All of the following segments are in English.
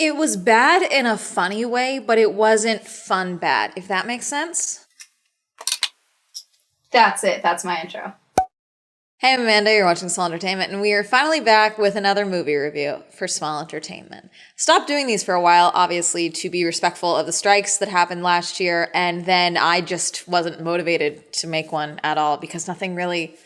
It was bad in a funny way, but it wasn't fun bad, if that makes sense. That's it. That's my intro. Hey, I'm Amanda, you're watching Swell Entertainment, and we are finally back with another movie review for Swell Entertainment. Stopped doing these for a while, obviously, to be respectful of the strikes that happened last year, and then I just wasn't motivated to make one at all because nothing really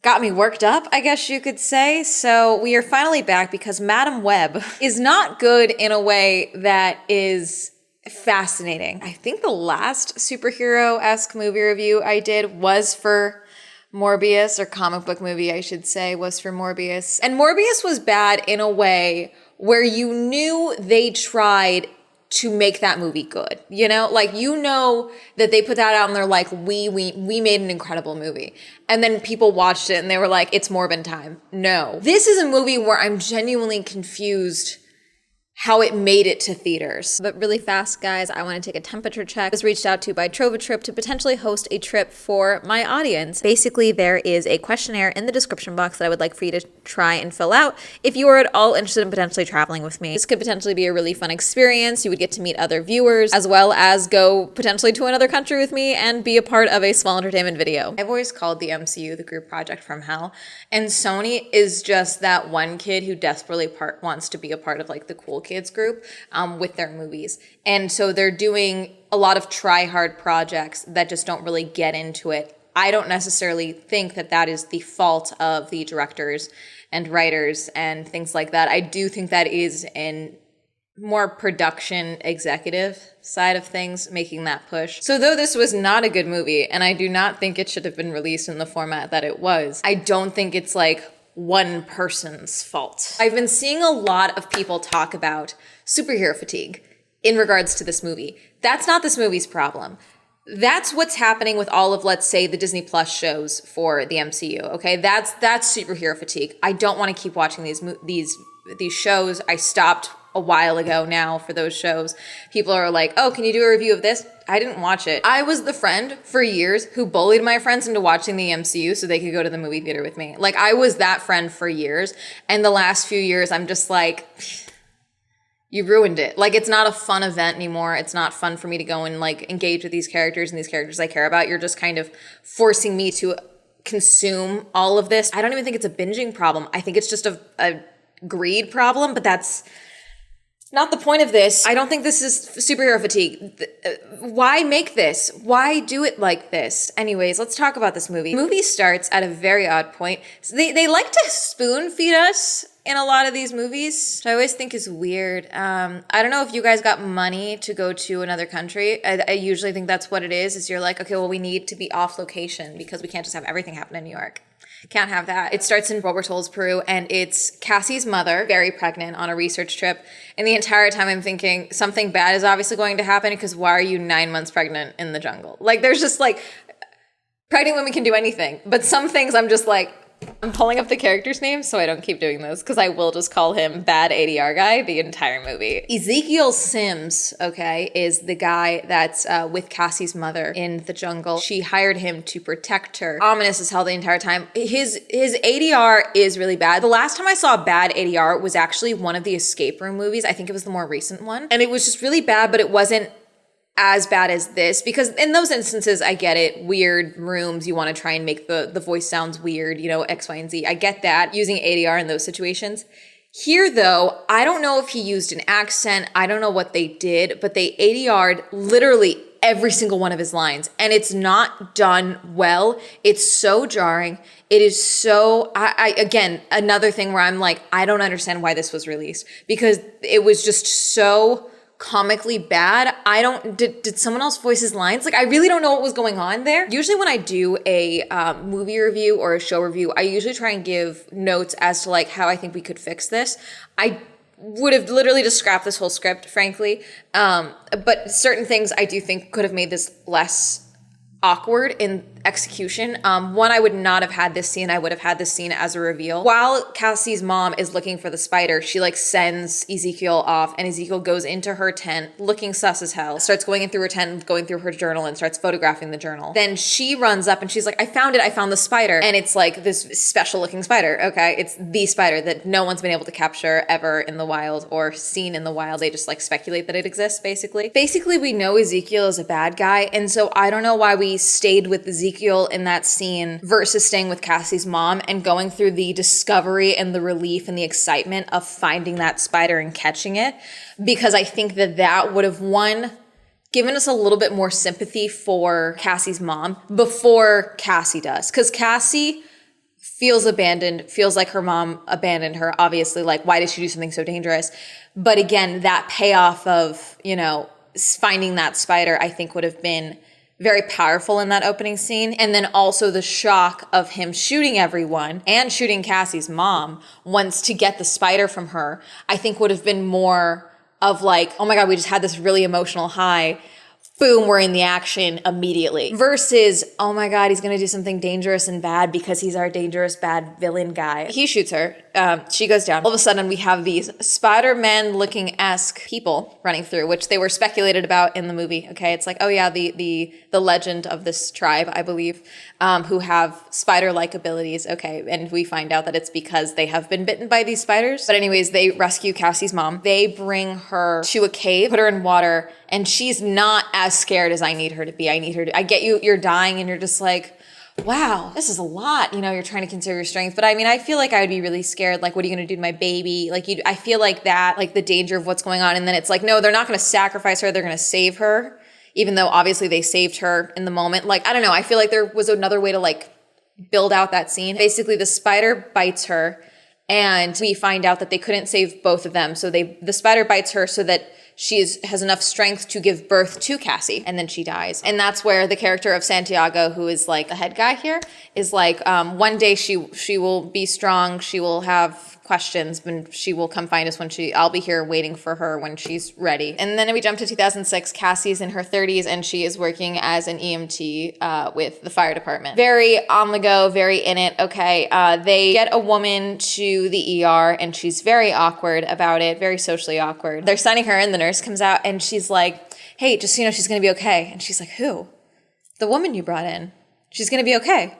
got me worked up, I guess you could say. So we are finally back because Madam Web is not good in a way that is fascinating. I think the last superhero-esque movie review I did was for Morbius, or comic book movie, I should say, was for Morbius. And Morbius was bad in a way where you knew they tried to make that movie good. You know, like, you know that they put that out and they're like, we made an incredible movie. And then people watched it and they were like, it's Morbin time. No. This is a movie where I'm genuinely confused how it made it to theaters. But really fast, guys, I want to take a temperature check. I was reached out to by TrovaTrip to potentially host a trip for my audience. Basically, there is a questionnaire in the description box that I would like for you to try and fill out if you are at all interested in potentially traveling with me. This could potentially be a really fun experience. You would get to meet other viewers, as well as go potentially to another country with me and be a part of a Swell Entertainment video. I've always called the MCU the group project from hell, and Sony is just that one kid who desperately wants to be a part of like the cool kids group with their movies. And so they're doing a lot of try-hard projects that just don't really get into it. I don't necessarily think that that is the fault of the directors and writers and things like that. I do think that is in more production executive side of things, making that push. So though this was not a good movie, and I do not think it should have been released in the format that it was, I don't think it's like one person's fault. I've been seeing a lot of people talk about superhero fatigue in regards to this movie. That's not this movie's problem. That's what's happening with all of, let's say, the Disney Plus shows for the MCU, okay? That's superhero fatigue. I don't want to keep watching these shows. I stopped a while ago now for those shows. People are like, oh, can you do a review of this? I didn't watch it. I was the friend for years who bullied my friends into watching the MCU so they could go to the movie theater with me. Like, I was that friend for years. And the last few years, I'm just like, you ruined it. Like, it's not a fun event anymore. It's not fun for me to go and like engage with these characters and these characters I care about. You're just kind of forcing me to consume all of this. I don't even think it's a binging problem. I think it's just a greed problem, but that's not the point of this. I don't think this is superhero fatigue. Why make this? Why do it like this? Anyways, let's talk about this movie. The movie starts at a very odd point. So they like to spoon feed us in a lot of these movies, which I always think is weird. I don't know if you guys got money to go to another country. I usually think that's what it is you're like, okay, well, we need to be off location because we can't just have everything happen in New York. Can't have that. It starts in Robert's Peru, and it's Cassie's mother, very pregnant, on a research trip. And the entire time I'm thinking something bad is obviously going to happen because why are you 9 months pregnant in the jungle? Like, there's just like, pregnant women can do anything. But some things I'm just like, I'm pulling up the character's name so I don't keep doing this because I will just call him Bad ADR Guy the entire movie. Ezekiel Sims, okay, is the guy that's with Cassie's mother in the jungle. She hired him to protect her. Ominous as hell the entire time. His ADR is really bad. The last time I saw bad ADR was actually one of the escape room movies. I think it was the more recent one. And it was just really bad, but it wasn't as bad as this, because in those instances, I get it. Weird rooms, you want to try and make the voice sounds weird, you know, X, Y, and Z. I get that, using ADR in those situations. Here, though, I don't know if he used an accent. I don't know what they did, but they ADR'd literally every single one of his lines, and it's not done well. It's so jarring. It is so, again, another thing where I'm like, I don't understand why this was released, because it was just so comically bad. Did someone else voice his lines? Like, I really don't know what was going on there. Usually when I do a movie review or a show review, I usually try and give notes as to like how I think we could fix this. I would have literally just scrapped this whole script, frankly. But certain things I do think could have made this less awkward in execution. One, I would not have had this scene. I would have had this scene as a reveal. While Cassie's mom is looking for the spider, she like sends Ezekiel off, and Ezekiel goes into her tent looking sus as hell, starts going in through her tent, going through her journal, and starts photographing the journal. Then she runs up and she's like, I found it. I found the spider. And it's like this special looking spider. Okay. It's the spider that no one's been able to capture ever in the wild or seen in the wild. They just like speculate that it exists, basically. Basically, we know Ezekiel is a bad guy. And so I don't know why we stayed with Ezekiel in that scene versus staying with Cassie's mom and going through the discovery and the relief and the excitement of finding that spider and catching it. Because I think that would have, one, given us a little bit more sympathy for Cassie's mom before Cassie does. Because Cassie feels abandoned, feels like her mom abandoned her. Obviously, like, why did she do something so dangerous? But again, that payoff of, you know, finding that spider, I think would have been very powerful in that opening scene. And then also the shock of him shooting everyone and shooting Cassie's mom once to get the spider from her, I think would have been more of like, oh my God, we just had this really emotional high. Boom, we're in the action immediately. Versus, oh my God, he's gonna do something dangerous and bad because he's our dangerous, bad villain guy. He shoots her, she goes down. All of a sudden, we have these Spider-Man looking-esque people running through, which they were speculated about in the movie, okay? It's like, oh yeah, the legend of this tribe, I believe, who have spider-like abilities, okay? And we find out that it's because they have been bitten by these spiders. But anyways, they rescue Cassie's mom. They bring her to a cave, put her in water, and she's not as scared as I need her to be. I get you're dying and you're just like, wow, this is a lot. You know, you're trying to conserve your strength. But I mean, I feel like I would be really scared. Like, what are you going to do to my baby? Like, I feel like that, like the danger of what's going on. And then it's like, no, they're not going to sacrifice her. They're going to save her. Even though obviously they saved her in the moment. Like, I don't know. I feel like there was another way to like build out that scene. Basically, the spider bites her and we find out that they couldn't save both of them. So the spider bites her so that she has enough strength to give birth to Cassie, and then she dies. And that's where the character of Santiago, who is like the head guy here, is like, one day she will be strong, she will have questions, but she will come find us I'll be here waiting for her when she's ready. And then we jump to 2006, Cassie's in her 30s, and she is working as an EMT with the fire department. Very on the go, very in it, okay. They get a woman to the ER, and she's very awkward about it, very socially awkward. They're signing her in, the nurse comes out, and she's like, hey, just so you know, she's gonna be okay. And she's like, who? The woman you brought in. She's gonna be okay.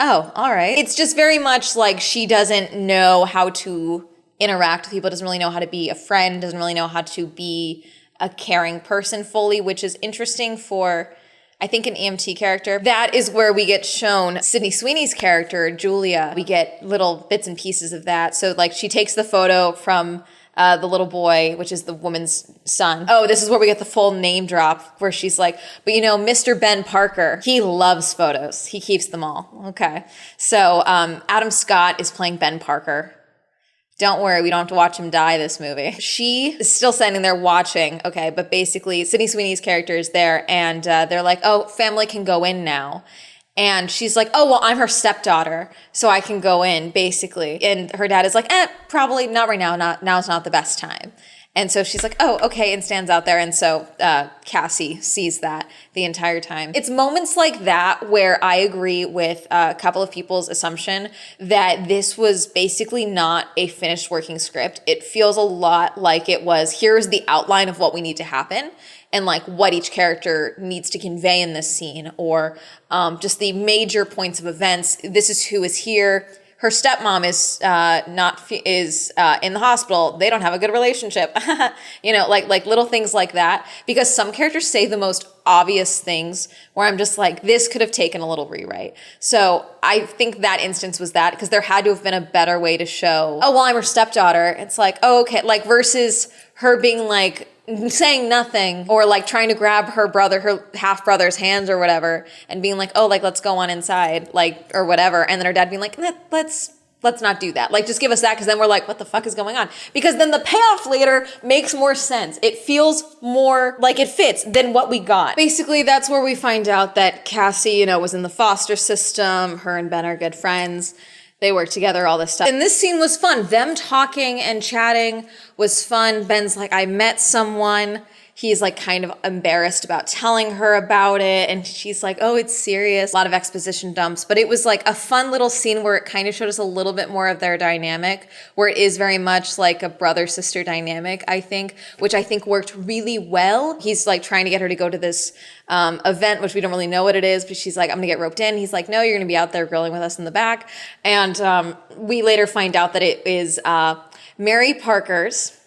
Oh, all right. It's just very much like she doesn't know how to interact with people, doesn't really know how to be a friend, doesn't really know how to be a caring person fully, which is interesting for, I think, an EMT character. That is where we get shown Sydney Sweeney's character, Julia. We get little bits and pieces of that. So like she takes the photo from the little boy, which is the woman's son. Oh, this is where we get the full name drop where she's like, but you know, Mr. Ben Parker, he loves photos. He keeps them all. Okay. So Adam Scott is playing Ben Parker. Don't worry, we don't have to watch him die this movie. She is still standing there watching, okay, but basically Sydney Sweeney's character is there and they're like, oh, family can go in now. And she's like, oh, well, I'm her stepdaughter, so I can go in, basically. And her dad is like, probably not right now. Now's not the best time. And so she's like, oh, okay, and stands out there. And so Cassie sees that the entire time. It's moments like that where I agree with a couple of people's assumption that this was basically not a finished working script. It feels a lot like it was, here's the outline of what we need to happen and like what each character needs to convey in this scene, or just the major points of events. This is who is here. Her stepmom is in the hospital. They don't have a good relationship. You know, like little things like that. Because some characters say the most obvious things where I'm just like, this could have taken a little rewrite. So I think that instance was that, because there had to have been a better way to show, oh, well, I'm her stepdaughter. It's like, oh, okay. Like versus her being like, saying nothing, or like trying to grab her half brother's hands or whatever and being like, oh, like, let's go on inside, like, or whatever. And then her dad being like, let's not do that. Like, just give us that. Cause then we're like, what the fuck is going on? Because then the payoff later makes more sense. It feels more like it fits than what we got. Basically, that's where we find out that Cassie, you know, was in the foster system. Her and Ben are good friends. They work together, all this stuff. And this scene was fun. Them talking and chatting was fun. Ben's like, I met someone. He's like kind of embarrassed about telling her about it. And she's like, oh, it's serious. A lot of exposition dumps. But it was like a fun little scene where it kind of showed us a little bit more of their dynamic, where it is very much like a brother-sister dynamic, I think, which I think worked really well. He's like trying to get her to go to this event, which we don't really know what it is, but she's like, I'm gonna get roped in. He's like, no, you're gonna be out there grilling with us in the back. And we later find out that it is Mary Parker's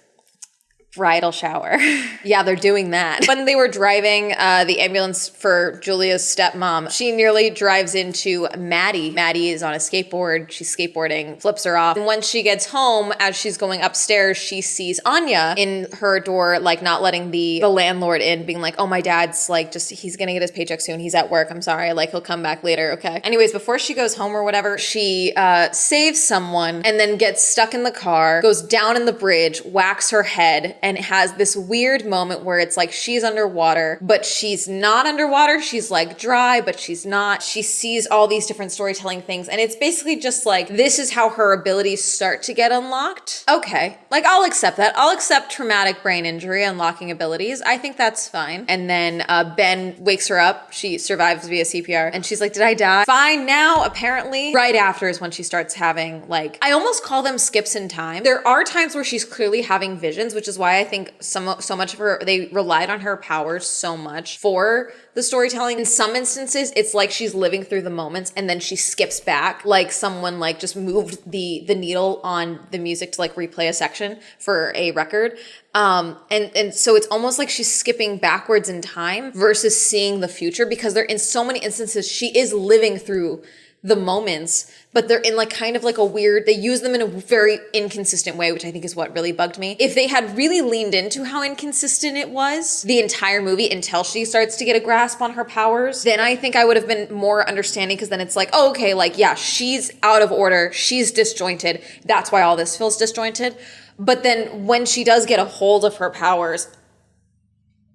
bridal shower. Yeah, they're doing that. When they were driving the ambulance for Julia's stepmom, she nearly drives into Maddie. Maddie is on a skateboard. She's skateboarding, flips her off. And when she gets home, as she's going upstairs, she sees Anya in her door, like not letting the landlord in, being like, oh, my dad's like, just, he's gonna get his paycheck soon. He's at work. I'm sorry. Like, he'll come back later. Okay. Anyways, before she goes home or whatever, she saves someone and then gets stuck in the car, goes down in the bridge, whacks her head, and has this weird moment where it's like she's underwater, but she's not underwater. She's like dry, but she's not. She sees all these different storytelling things, and it's basically just like, this is how her abilities start to get unlocked. Okay, like I'll accept that. I'll accept traumatic brain injury unlocking abilities. I think that's fine. And then Ben wakes her up. She survives via CPR, and she's like, did I die? Fine now, apparently. Right after is when she starts having, like, I almost call them skips in time. There are times where she's clearly having visions, which is why I think so much of her, they relied on her powers so much for the storytelling. In some instances, it's like she's living through the moments and then she skips back, like someone like just moved the needle on the music to like replay a section for a record. And so it's almost like she's skipping backwards in time versus seeing the future, because they're in so many instances, she is living through the moments, but they're in like kind of like a weird, they use them in a very inconsistent way, which I think is what really bugged me. If they had really leaned into how inconsistent it was the entire movie until she starts to get a grasp on her powers, then I think I would have been more understanding, because then it's like, oh, okay, like, yeah, she's out of order, she's disjointed, that's why all this feels disjointed. But then when she does get a hold of her powers,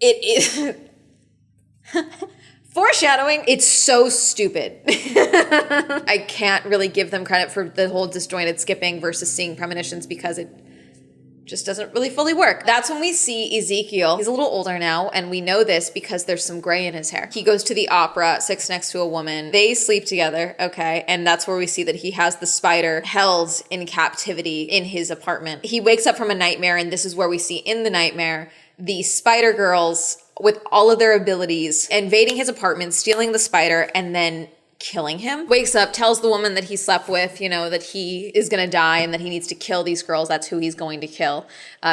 it is... Foreshadowing, it's so stupid. I can't really give them credit for the whole disjointed skipping versus seeing premonitions, because it just doesn't really fully work. That's when we see Ezekiel. He's a little older now, and we know this because there's some gray in his hair. He goes to the opera, sits next to a woman. They sleep together, okay? And that's where we see that he has the spider held in captivity in his apartment. He wakes up from a nightmare, and this is where we see in the nightmare the spider girls with all of their abilities invading his apartment, stealing the spider, and then killing him. Wakes up, tells the woman that he slept with, you know, that he is gonna die and that he needs to kill these girls. That's who he's going to kill,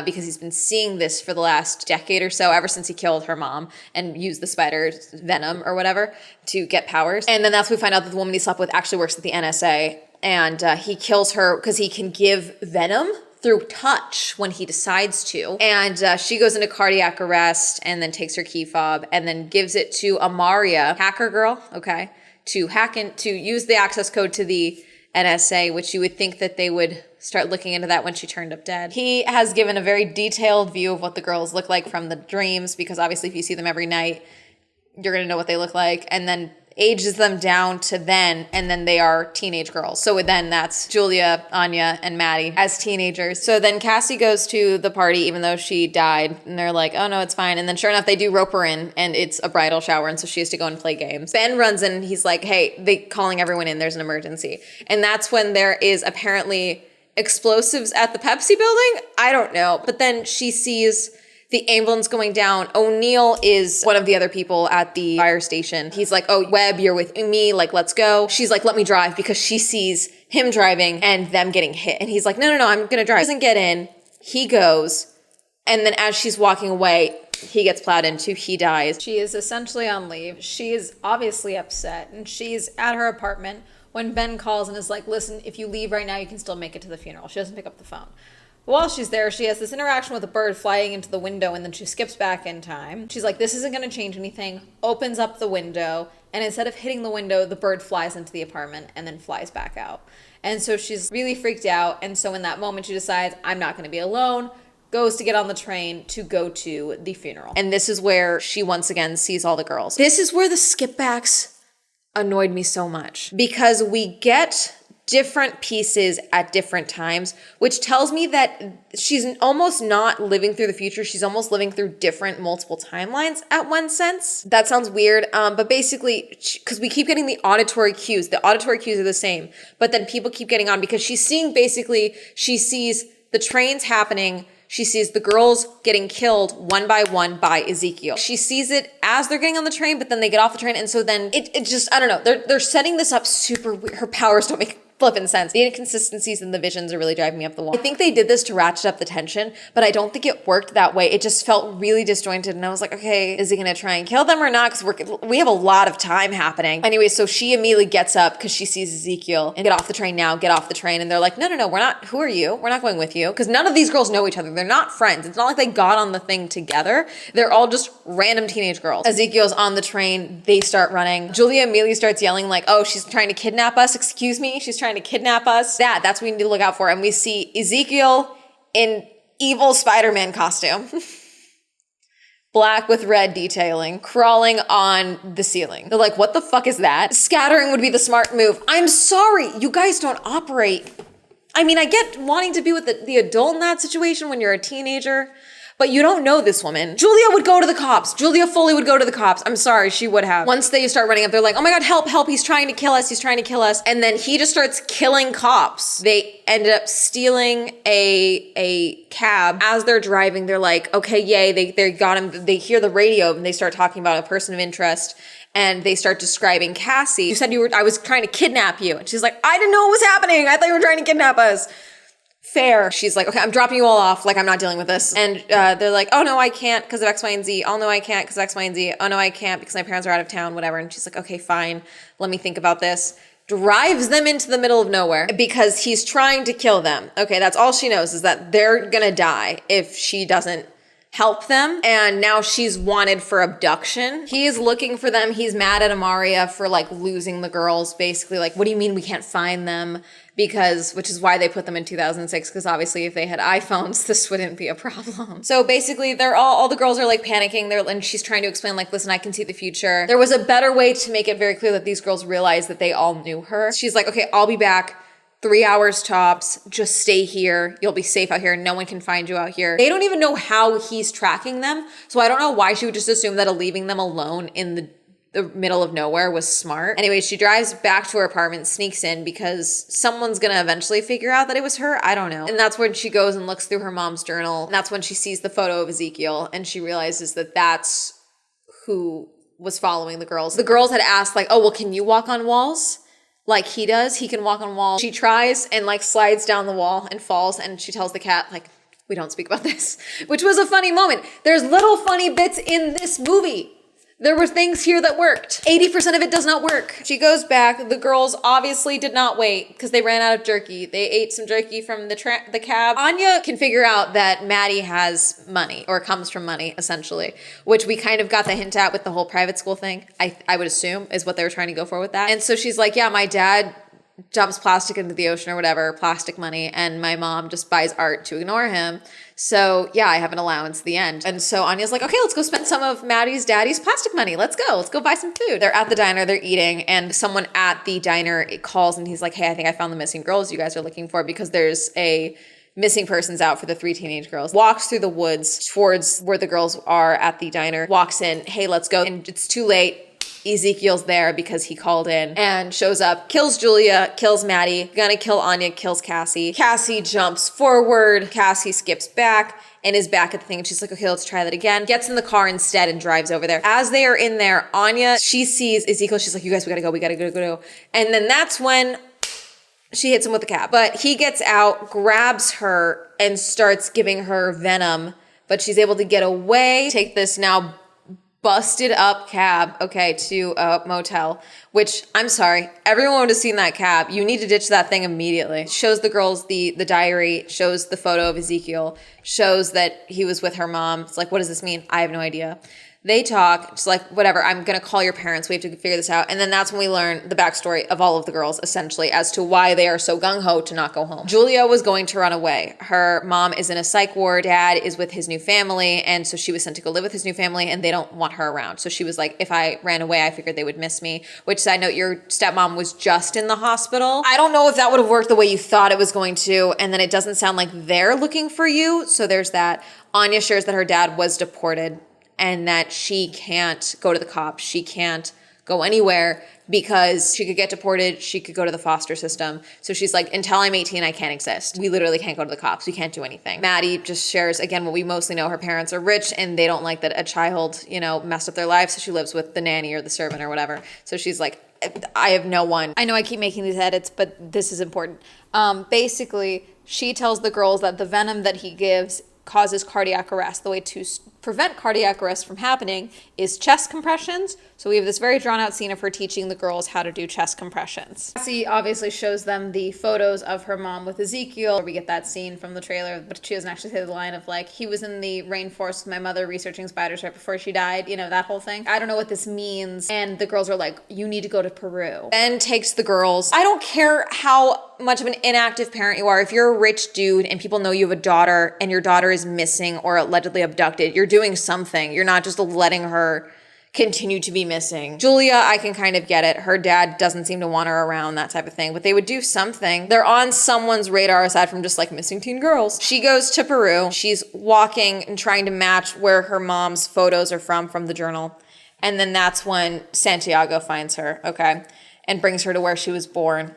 because he's been seeing this for the last decade or so, ever since he killed her mom and used the spider's venom or whatever to get powers. And then that's when we find out that the woman he slept with actually works at the NSA, and he kills her because he can give venom through touch when he decides to. And she goes into cardiac arrest and then takes her key fob and then gives it to Amaria, hacker girl, okay, to use the access code to the NSA, which you would think that they would start looking into that when she turned up dead. He has given a very detailed view of what the girls look like from the dreams, because obviously if you see them every night, you're gonna know what they look like, and then ages them down to then, and then they are teenage girls. So then that's Julia, Anya, and Maddie as teenagers. So then Cassie goes to the party even though she died, and they're like, oh no, it's fine. And then sure enough, they do rope her in, and it's a bridal shower, and so she has to go and play games. Ben runs in, and he's like, hey, they calling everyone in, there's an emergency. And that's when there is apparently explosives at the Pepsi building? I don't know. But then she sees the ambulance going down. O'Neill is one of the other people at the fire station. He's like, oh, Webb, you're with me. Like, let's go. She's like, let me drive, because she sees him driving and them getting hit. And he's like, no, I'm going to drive. He doesn't get in. He goes. And then as she's walking away, he gets plowed into. He dies. She is essentially on leave. She is obviously upset, and she's at her apartment when Ben calls and is like, listen, if you leave right now, you can still make it to the funeral. She doesn't pick up the phone. While she's there, she has this interaction with a bird flying into the window, and then she skips back in time. She's like, this isn't going to change anything, opens up the window, and instead of hitting the window, the bird flies into the apartment and then flies back out. And so she's really freaked out, and so in that moment, she decides, I'm not going to be alone, goes to get on the train to go to the funeral. And this is where she once again sees all the girls. This is where the skip backs annoyed me so much, because we get different pieces at different times, which tells me that she's almost not living through the future. She's almost living through different multiple timelines at one sense. That sounds weird, but basically, because we keep getting the auditory cues are the same, but then people keep getting on because she's seeing she sees the trains happening. She sees the girls getting killed one by one by Ezekiel. She sees it as they're getting on the train, but then they get off the train. And so then it just, I don't know. They're setting this up super weird. Her powers don't make flippin' sense. The inconsistencies in the visions are really driving me up the wall. I think they did this to ratchet up the tension, but I don't think it worked that way. It just felt really disjointed. And I was like, okay, is he going to try and kill them or not? Because we have a lot of time happening. Anyway, so she immediately gets up because she sees Ezekiel and get off the train now, get off the train. And they're like, no, we're not. Who are you? We're not going with you. Because none of these girls know each other. They're not friends. It's not like they got on the thing together. They're all just random teenage girls. Ezekiel's on the train. They start running. Julia immediately starts yelling like, oh, she's trying to kidnap us. Excuse me. She's trying to kidnap us. That's what we need to look out for. And we see Ezekiel in evil Spider-Man costume. Black with red detailing, crawling on the ceiling. They're like, what the fuck is that? Scattering would be the smart move. I'm sorry, you guys don't operate. I mean, I get wanting to be with the adult in that situation when you're a teenager, but you don't know this woman. Julia would go to the cops. Julia fully would go to the cops. I'm sorry, she would have. Once they start running up, they're like, oh my God, help, he's trying to kill us, And then he just starts killing cops. They ended up stealing a cab. As they're driving, they're like, okay, yay, they got him. They hear the radio and they start talking about a person of interest. And they start describing Cassie. You said I was trying to kidnap you. And she's like, I didn't know what was happening. I thought you were trying to kidnap us. Fair. She's like, okay, I'm dropping you all off. Like, I'm not dealing with this. And they're like, oh no, I can't because of X, Y, and Z. Oh no, I can't because of X, Y, and Z. Oh no, I can't because my parents are out of town, whatever. And she's like, okay, fine. Let me think about this. Drives them into the middle of nowhere because he's trying to kill them. Okay, that's all she knows is that they're gonna die if she doesn't help them. And now she's wanted for abduction. He is looking for them. He's mad at Amaria for like losing the girls, basically like, what do you mean we can't find them? Which is why they put them in 2006, because obviously if they had iPhones, this wouldn't be a problem. So basically they're all the girls are like panicking, and she's trying to explain like, listen, I can see the future. There was a better way to make it very clear that these girls realized that they all knew her. She's like, okay, I'll be back. 3 hours tops, just stay here. You'll be safe out here. No one can find you out here. They don't even know how he's tracking them. So I don't know why she would just assume that leaving them alone in the middle of nowhere was smart. Anyway, she drives back to her apartment, sneaks in because someone's gonna eventually figure out that it was her. I don't know. And that's when she goes and looks through her mom's journal. And that's when she sees the photo of Ezekiel and she realizes that that's who was following the girls. The girls had asked like, oh, well, can you walk on walls? Like he does, he can walk on walls. She tries and like slides down the wall and falls, and she tells the cat like, we don't speak about this, which was a funny moment. There's little funny bits in this movie. There were things here that worked. 80% of it does not work. She goes back. The girls obviously did not wait because they ran out of jerky. They ate some jerky from the cab. Anya can figure out that Maddie has money or comes from money, essentially, which we kind of got the hint at with the whole private school thing, I would assume is what they were trying to go for with that. And so she's like, yeah, my dad dumps plastic into the ocean or whatever, plastic money, and my mom just buys art to ignore him. So yeah, I have an allowance at the end. And so Anya's like, okay, let's go spend some of Maddie's daddy's plastic money. Let's go buy some food. They're at the diner, they're eating, and someone at the diner calls and he's like, hey, I think I found the missing girls you guys are looking for, because there's a missing persons out for the 3 teenage girls. Walks through the woods towards where the girls are at the diner, walks in, hey, let's go. And it's too late. Ezekiel's there because he called in and shows up, kills Julia, kills Maddie, gonna kill Anya, kills Cassie. Cassie jumps forward, Cassie skips back and is back at the thing. And she's like, okay, let's try that again. Gets in the car instead and drives over there. As they are in there, Anya, she sees Ezekiel. She's like, you guys, we gotta go. And then that's when she hits him with the cab. But he gets out, grabs her and starts giving her venom, but she's able to get away. Take this now busted up cab, okay, to a motel, which I'm sorry, everyone would have seen that cab. You need to ditch that thing immediately. Shows the girls the diary, shows the photo of Ezekiel, shows that he was with her mom. It's like, what does this mean? I have no idea. They talk. It's like, whatever, I'm going to call your parents. We have to figure this out. And then that's when we learn the backstory of all of the girls, essentially, as to why they are so gung-ho to not go home. Julia was going to run away. Her mom is in a psych ward. Dad is with his new family. And so she was sent to go live with his new family, and they don't want her around. So she was like, if I ran away, I figured they would miss me. Which, side note, your stepmom was just in the hospital. I don't know if that would have worked the way you thought it was going to. And then it doesn't sound like they're looking for you. So there's that. Anya shares that her dad was deported, and that she can't go to the cops. She can't go anywhere because she could get deported. She could go to the foster system. So she's like, until I'm 18, I can't exist. We literally can't go to the cops. We can't do anything. Maddie just shares, again, what we mostly know. Her parents are rich and they don't like that a child, messed up their life. So she lives with the nanny or the servant or whatever. So she's like, I have no one. I know I keep making these edits, but this is important. Basically, she tells the girls that the venom that he gives causes cardiac arrest. The way to prevent cardiac arrest from happening is chest compressions. So we have this very drawn out scene of her teaching the girls how to do chest compressions. Cassie obviously shows them the photos of her mom with Ezekiel. We get that scene from the trailer, but she doesn't actually say the line of like, he was in the rainforest with my mother researching spiders right before she died, that whole thing. I don't know what this means. And the girls are like, you need to go to Peru. Ben takes the girls. I don't care how much of an inactive parent you are. If you're a rich dude and people know you have a daughter and your daughter is missing or allegedly abducted, you're doing something. You're not just letting her continue to be missing. Julia, I can kind of get it. Her dad doesn't seem to want her around, that type of thing, but they would do something. They're on someone's radar aside from just like missing teen girls. She goes to Peru. She's walking and trying to match where her mom's photos are from the journal. And then that's when Santiago finds her, okay, and brings her to where she was born.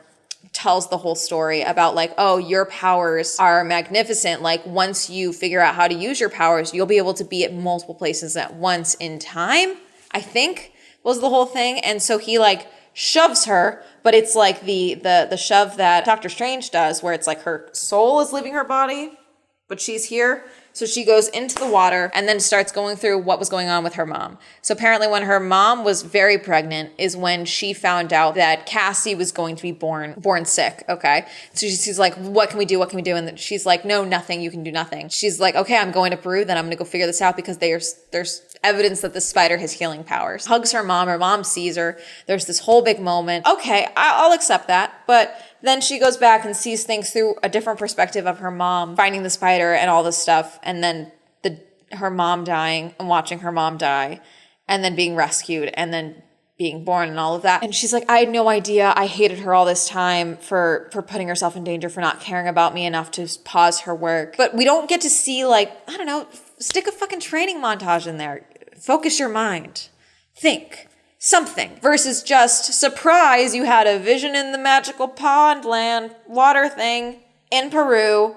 Tells the whole story about like, oh, your powers are magnificent. Like once you figure out how to use your powers, you'll be able to be at multiple places at once in time, I think was the whole thing. And so he like shoves her, but it's like the shove that Doctor Strange does where it's like her soul is leaving her body, but she's here. So she goes into the water and then starts going through what was going on with her mom. So apparently when her mom was very pregnant is when she found out that Cassie was going to be born sick, okay? So she's like, what can we do? What can we do? And she's like, no, nothing. You can do nothing. She's like, okay, I'm going to Peru. Then I'm going to go figure this out because there's evidence that the spider has healing powers. Hugs her mom. Her mom sees her. There's this whole big moment. Okay, I'll accept that. But then she goes back and sees things through a different perspective of her mom finding the spider and all this stuff. And then her mom dying and watching her mom die and then being rescued and then being born and all of that. And she's like, I had no idea. I hated her all this time for putting herself in danger, for not caring about me enough to pause her work. But we don't get to see like, I don't know, stick a fucking training montage in there. Focus your mind. Think. Something. Versus just, surprise, you had a vision in the magical pond land water thing in Peru.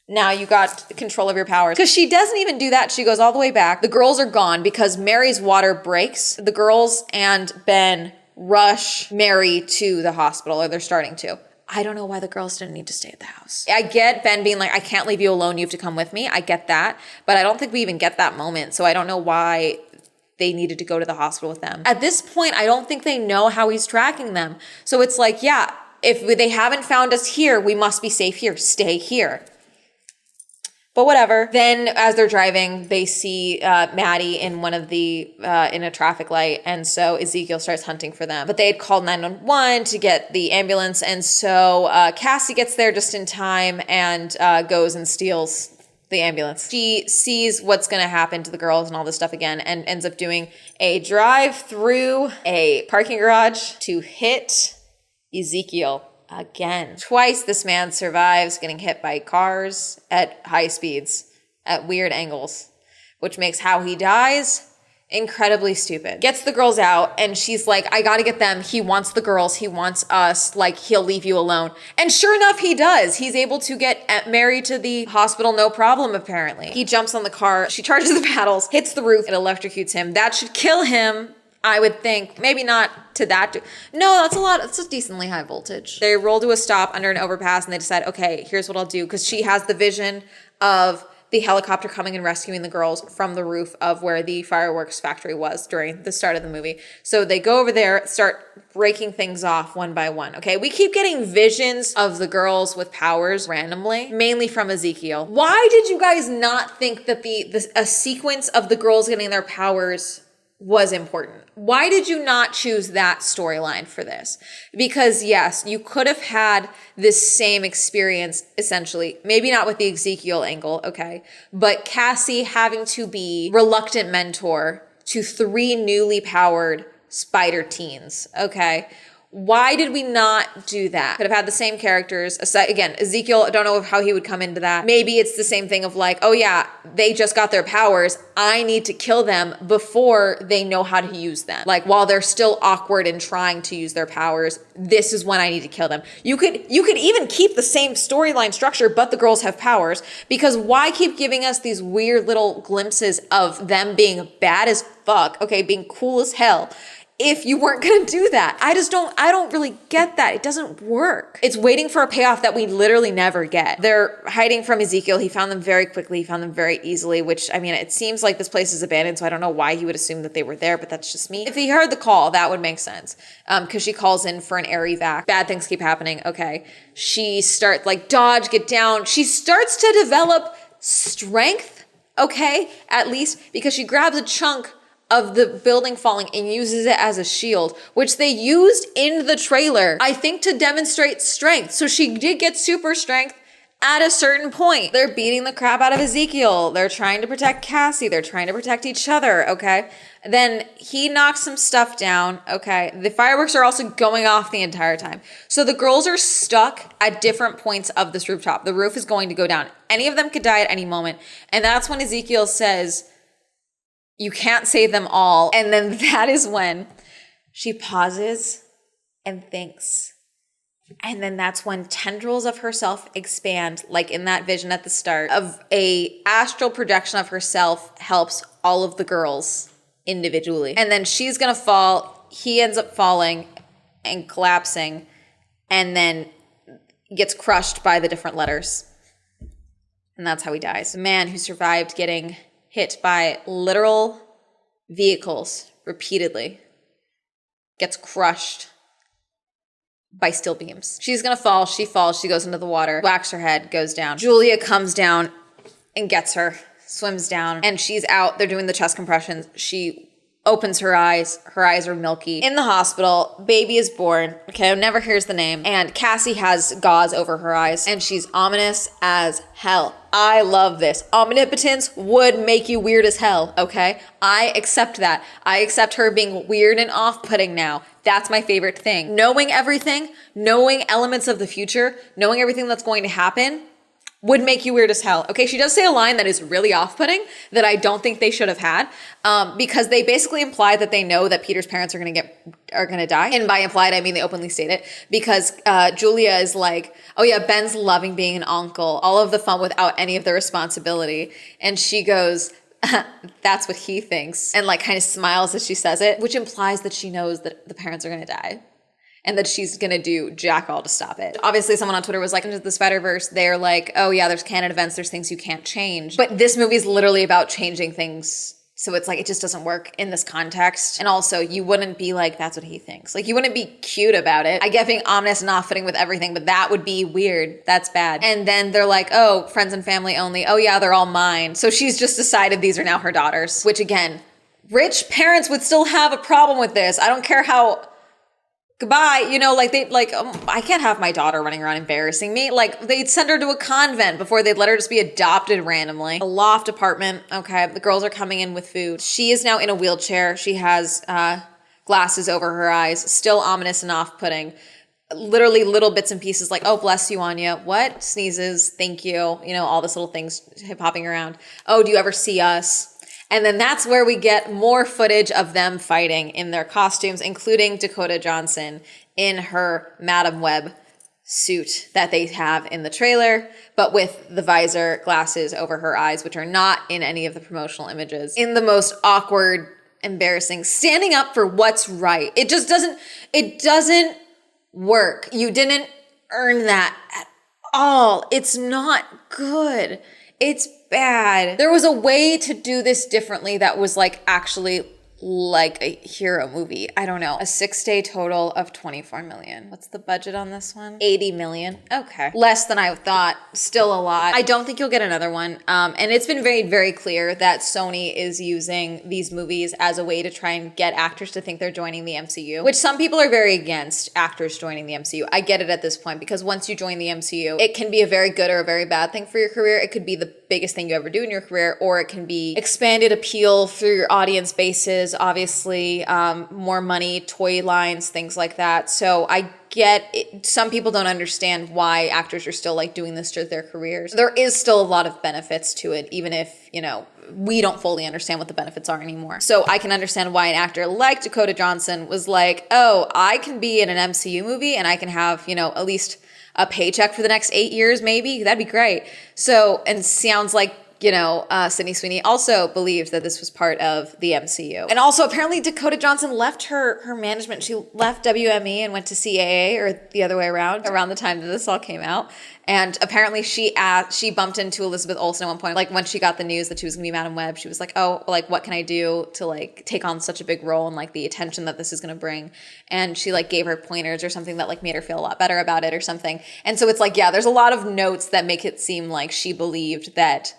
Now you got control of your powers. Because she doesn't even do that. She goes all the way back. The girls are gone because Mary's water breaks. The girls and Ben rush Mary to the hospital, or they're starting to. I don't know why the girls didn't need to stay at the house. I get Ben being like, I can't leave you alone. You have to come with me. I get that. But I don't think we even get that moment. So I don't know why they needed to go to the hospital with them. At this point, I don't think they know how he's tracking them. So it's like, yeah, if they haven't found us here, we must be safe here. Stay here. But whatever. Then as they're driving, they see Maddie in in a traffic light. And so Ezekiel starts hunting for them. But they had called 911 to get the ambulance. And so Cassie gets there just in time and goes and steals the ambulance. She sees what's going to happen to the girls and all this stuff again and ends up doing a drive through a parking garage to hit Ezekiel again. Twice this man survives getting hit by cars at high speeds at weird angles, which makes how he dies incredibly stupid. Gets the girls out and she's like, I gotta get them. He wants the girls. He wants us. Like, he'll leave you alone. And sure enough, he does. He's able to get Mary to the hospital, no problem, apparently. He jumps on the car. She charges the paddles, hits the roof. It electrocutes him. That should kill him, I would think. Maybe not to that. No, that's a lot. It's a decently high voltage. They roll to a stop under an overpass and they decide, okay, here's what I'll do. Because she has the vision of the helicopter coming and rescuing the girls from the roof of where the fireworks factory was during the start of the movie. So they go over there, start breaking things off one by one. Okay, we keep getting visions of the girls with powers randomly, mainly from Ezekiel. Why did you guys not think that a sequence of the girls getting their powers was important? Why did you not choose that storyline for this? Because yes, you could have had this same experience essentially, maybe not with the Ezekiel angle, okay, but Cassie having to be reluctant mentor to 3 newly powered spider teens, okay? Why did we not do that? Could have had the same characters. Again, Ezekiel, I don't know how he would come into that. Maybe it's the same thing of like, oh yeah, they just got their powers. I need to kill them before they know how to use them. Like while they're still awkward and trying to use their powers, this is when I need to kill them. You could even keep the same storyline structure, but the girls have powers, because why keep giving us these weird little glimpses of them being bad as fuck, okay, being cool as hell, if you weren't gonna do that? I don't really get that. It doesn't work. It's waiting for a payoff that we literally never get. They're hiding from Ezekiel. He found them very quickly. He found them very easily, which, I mean, it seems like this place is abandoned, so I don't know why he would assume that they were there, but that's just me. If he heard the call, that would make sense. Because she calls in for an air evac. Bad things keep happening. Okay. She starts like dodge, get down. She starts to develop strength. Okay. At least because she grabs a chunk of the building falling and uses it as a shield, which they used in the trailer, I think, to demonstrate strength. So she did get super strength at a certain point. They're beating the crap out of Ezekiel. They're trying to protect Cassie. They're trying to protect each other, okay? Then he knocks some stuff down, okay? The fireworks are also going off the entire time. So the girls are stuck at different points of this rooftop. The roof is going to go down. Any of them could die at any moment. And that's when Ezekiel says, you can't save them all. And then that is when she pauses and thinks. And then that's when tendrils of herself expand, like in that vision at the start of a astral projection of herself helps all of the girls individually. And then she's gonna fall. He ends up falling and collapsing and then gets crushed by the different letters. And that's how he dies. The man who survived getting hit by literal vehicles repeatedly gets crushed by steel beams. She's gonna fall. She falls. She goes into the water, whacks her head, goes down. Julia comes down and gets her, swims down, and she's out. They're doing the chest compressions. She opens her eyes. Her eyes are milky. In the hospital, baby is born. Okay, never hears the name. And Cassie has gauze over her eyes, and she's ominous as hell. I love this. Omnipotence would make you weird as hell, okay? I accept that. I accept her being weird and off-putting now. That's my favorite thing. Knowing everything, knowing elements of the future, knowing everything that's going to happen would make you weird as hell. Okay, she does say a line that is really off-putting that I don't think they should have had, because they basically imply that they know that Peter's parents are gonna die. And by implied, I mean they openly state it, because Julia is like, oh yeah, Ben's loving being an uncle, all of the fun without any of the responsibility. And she goes, that's what he thinks, and like kind of smiles as she says it, which implies that she knows that the parents are gonna die. And that she's gonna do jack all to stop it. Obviously, someone on Twitter was like, into the Spider-Verse, they're like, oh yeah, there's canon events, there's things you can't change. But this movie is literally about changing things. So it's like, it just doesn't work in this context. And also, you wouldn't be like, that's what he thinks. Like, you wouldn't be cute about it. I get being ominous and off-putting with everything, but that would be weird. That's bad. And then they're like, oh, friends and family only. Oh yeah, they're all mine. So she's just decided these are now her daughters. Which again, rich parents would still have a problem with this. I don't care how... Goodbye, you know, like I can't have my daughter running around embarrassing me. Like they'd send her to a convent before they'd let her just be adopted randomly. A loft apartment. Okay, the girls are coming in with food. She is now in a wheelchair. She has glasses over her eyes, still ominous and off-putting. Literally little bits and pieces like, oh, bless you, Anya. What? Sneezes, thank you. You know, all this little things popping around. Oh, do you ever see us? And then that's where we get more footage of them fighting in their costumes, including Dakota Johnson in her Madam Web suit that they have in the trailer, but with the visor glasses over her eyes, which are not in any of the promotional images. In the most awkward, embarrassing, standing up for what's right. It doesn't work. You didn't earn that at all. It's not good. It's bad. There was a way to do this differently that was like actually like a hero movie. I don't know. A 6-day total of 24 million. What's the budget on this one? 80 million. Okay. Less than I thought. Still a lot. I don't think you'll get another one. And it's been very, very clear that Sony is using these movies as a way to try and get actors to think they're joining the MCU, which some people are very against actors joining the MCU. I get it at this point, because once you join the MCU, it can be a very good or a very bad thing for your career. It could be the biggest thing you ever do in your career, or it can be expanded appeal through your audience bases, obviously, more money, toy lines, things like that. So I get it. Some people don't understand why actors are still like doing this to their careers. There is still a lot of benefits to it, even if, you know, we don't fully understand what the benefits are anymore. So I can understand why an actor like Dakota Johnson was like, oh, I can be in an MCU movie and I can have, you know, at least a paycheck for the next 8 years, maybe. That'd be great. So, and sounds like, you know, Sydney Sweeney also believed that this was part of the MCU. And also apparently Dakota Johnson left her management. She left WME and went to CAA, or the other way around the time that this all came out. And apparently she bumped into Elizabeth Olsen at one point. Like when she got the news that she was gonna be Madam Web, she was like, oh, like what can I do to like take on such a big role and like the attention that this is gonna bring? And she like gave her pointers or something that like made her feel a lot better about it or something. And so it's like, yeah, there's a lot of notes that make it seem like she believed that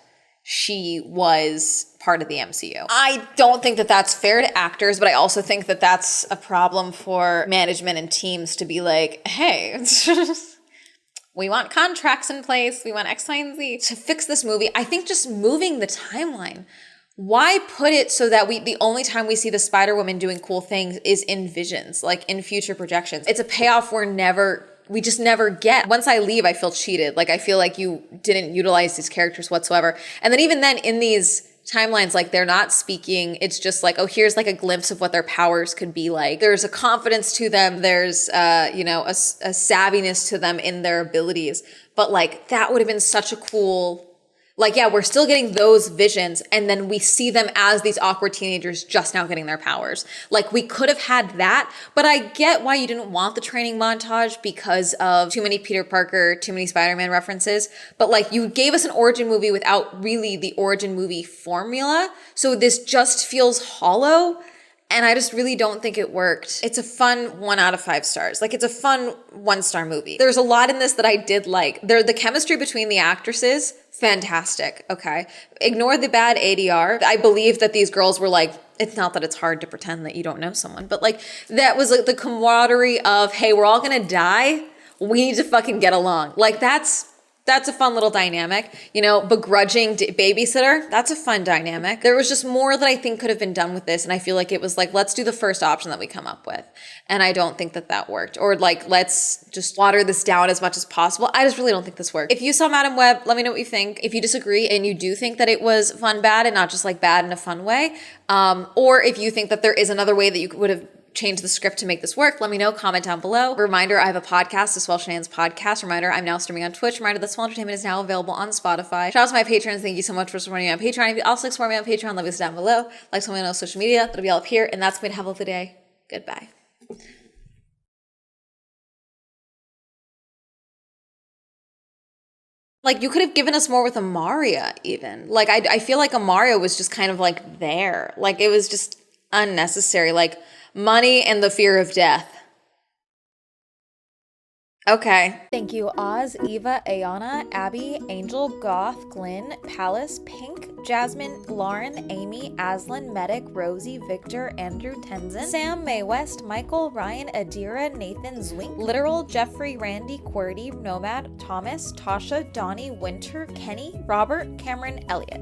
she was part of the MCU. I don't think that that's fair to actors, but I also think that that's a problem for management and teams to be like, hey, we want contracts in place. We want X, Y, and Z to fix this movie. I think just moving the timeline. Why put it so that the only time we see the Spider-Woman doing cool things is in visions, like in future projections? It's a payoff we just never get. Once I leave, I feel cheated. Like I feel like you didn't utilize these characters whatsoever. And then even then in these timelines, like they're not speaking. It's just like, oh, here's like a glimpse of what their powers could be like. There's a confidence to them. There's, you know, a savviness to them in their abilities. But like that would have been such a cool, like, yeah, we're still getting those visions, and then we see them as these awkward teenagers just now getting their powers. Like, we could have had that, but I get why you didn't want the training montage because of too many Peter Parker, too many Spider-Man references. But, like, you gave us an origin movie without really the origin movie formula, so this just feels hollow. And I just really don't think it worked. It's a fun 1 out of 5 stars. Like, it's a fun 1-star movie. There's a lot in this that I did like. The chemistry between the actresses, fantastic, okay? Ignore the bad ADR. I believe that these girls were like, it's not that it's hard to pretend that you don't know someone, but like, that was like the camaraderie of, hey, we're all gonna die. We need to fucking get along. Like, that's a fun little dynamic. You know, begrudging babysitter, that's a fun dynamic. There was just more that I think could have been done with this, and I feel like it was like, let's do the first option that we come up with. And I don't think that worked. Or like, let's just water this down as much as possible. I just really don't think this worked. If you saw Madam Web, let me know what you think. If you disagree and you do think that it was fun bad and not just like bad in a fun way, or if you think that there is another way that you would have change the script to make this work, let me know. Comment down below. Reminder, I have a podcast, the Swell Shenanigans Podcast. Reminder, I'm now streaming on Twitch. Reminder that Swell Entertainment is now available on Spotify. Shout out to my patrons. Thank you so much for supporting me on Patreon. If you also support me on Patreon, let me know down below. Like, tell me on social media. That'll be all up here. And that's going to have all the day. Goodbye. Like, you could have given us more with Amaria, even. Like, I feel like Amaria was just kind of like there. Like, it was just unnecessary. Like, money and the fear of death. Okay. Thank you, Oz, Eva, Ayana, Abby, Angel, Goth, Glenn, Palace, Pink, Jasmine, Lauren, Amy, Aslan, Medic, Rosie, Victor, Andrew, Tenzin, Sam, Mae West, Michael, Ryan, Adira, Nathan, Zwink, Literal, Jeffrey, Randy, QWERTY, Nomad, Thomas, Tasha, Donnie, Winter, Kenny, Robert, Cameron, Elliott.